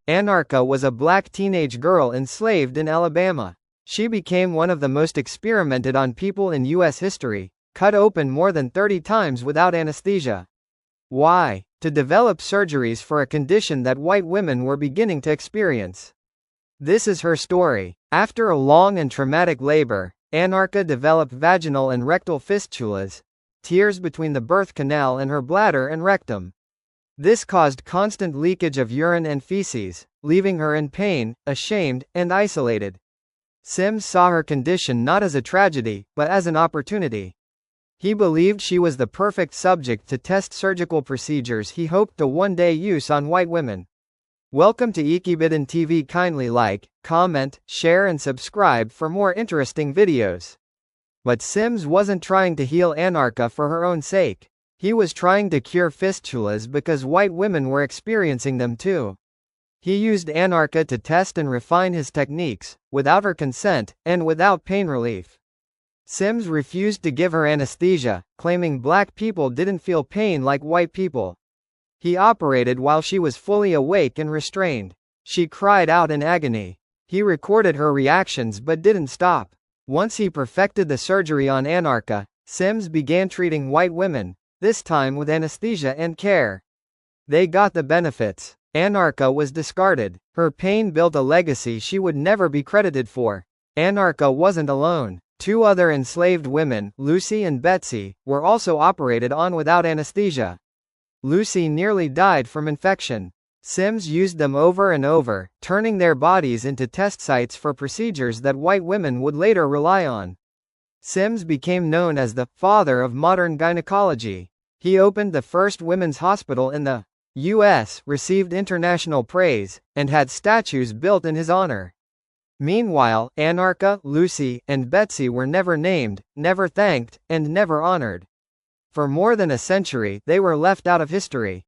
Anarcha was a black teenage girl enslaved in Alabama. She became one of the most experimented on people in U.S. history, cut open more than 30 times without anesthesia. Why? To develop surgeries for a condition that white women were beginning to experience. This is her story. After a long and traumatic labor, Anarcha developed vaginal and rectal fistulas, tears between the birth canal and her bladder and rectum. This caused constant leakage of urine and feces, leaving her in pain, ashamed, and isolated. Sims saw her condition not as a tragedy, but as an opportunity. He believed she was the perfect subject to test surgical procedures he hoped to one day use on white women. Welcome to Ikibidin TV. Kindly like, comment, share and subscribe for more interesting videos. But Sims wasn't trying to heal Anarcha for her own sake. He was trying to cure fistulas because white women were experiencing them too. He used Anarcha to test and refine his techniques, without her consent, and without pain relief. Sims refused to give her anesthesia, claiming black people didn't feel pain like white people. He operated while she was fully awake and restrained. She cried out in agony. He recorded her reactions but didn't stop. Once he perfected the surgery on Anarcha, Sims began treating white women, this time with anesthesia and care. They got the benefits. Anarcha was discarded. Her pain built a legacy she would never be credited for. Anarcha wasn't alone. 2 other enslaved women, Lucy and Betsy, were also operated on without anesthesia. Lucy nearly died from infection. Sims used them over and over, turning their bodies into test sites for procedures that white women would later rely on. Sims became known as the father of modern gynecology. He opened the first women's hospital in the U.S., received international praise, and had statues built in his honor. Meanwhile, Anarcha, Lucy, and Betsy were never named, never thanked, and never honored. For more than a century, they were left out of history.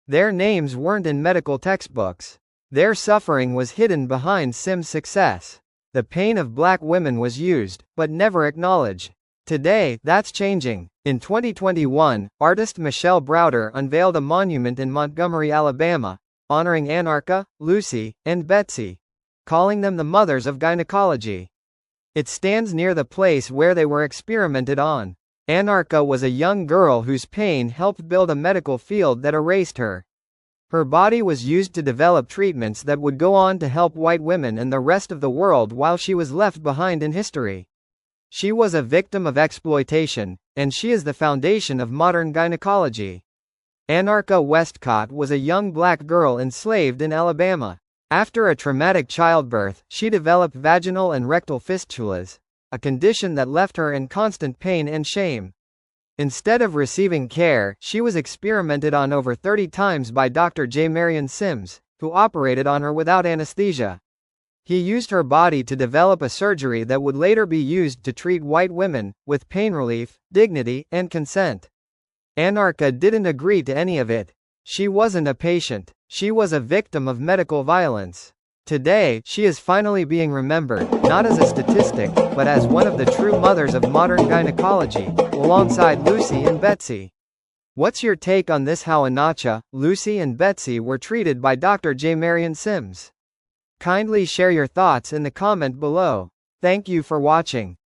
Their names weren't in medical textbooks. Their suffering was hidden behind Sims' success. The pain of black women was used, but never acknowledged. Today, that's changing. In 2021, artist Michelle Browder unveiled a monument in Montgomery, Alabama, honoring Anarcha, Lucy, and Betsy, calling them the mothers of gynecology. It stands near the place where they were experimented on. Anarcha was a young girl whose pain helped build a medical field that erased her. Her body was used to develop treatments that would go on to help white women and the rest of the world while she was left behind in history. She was a victim of exploitation, and she is the foundation of modern gynecology. Anarcha Westcott was a young black girl enslaved in Alabama. After a traumatic childbirth, she developed vaginal and rectal fistulas, a condition that left her in constant pain and shame. Instead of receiving care, she was experimented on over 30 times by Dr. J. Marion Sims, who operated on her without anesthesia. He used her body to develop a surgery that would later be used to treat white women, with pain relief, dignity, and consent. Anarcha didn't agree to any of it. She wasn't a patient. She was a victim of medical violence. Today, she is finally being remembered, not as a statistic, but as one of the true mothers of modern gynecology, alongside Lucy and Betsy. What's your take on this? How Anarcha, Lucy and Betsy were treated by Dr. J. Marion Sims? Kindly share your thoughts in the comment below. Thank you for watching.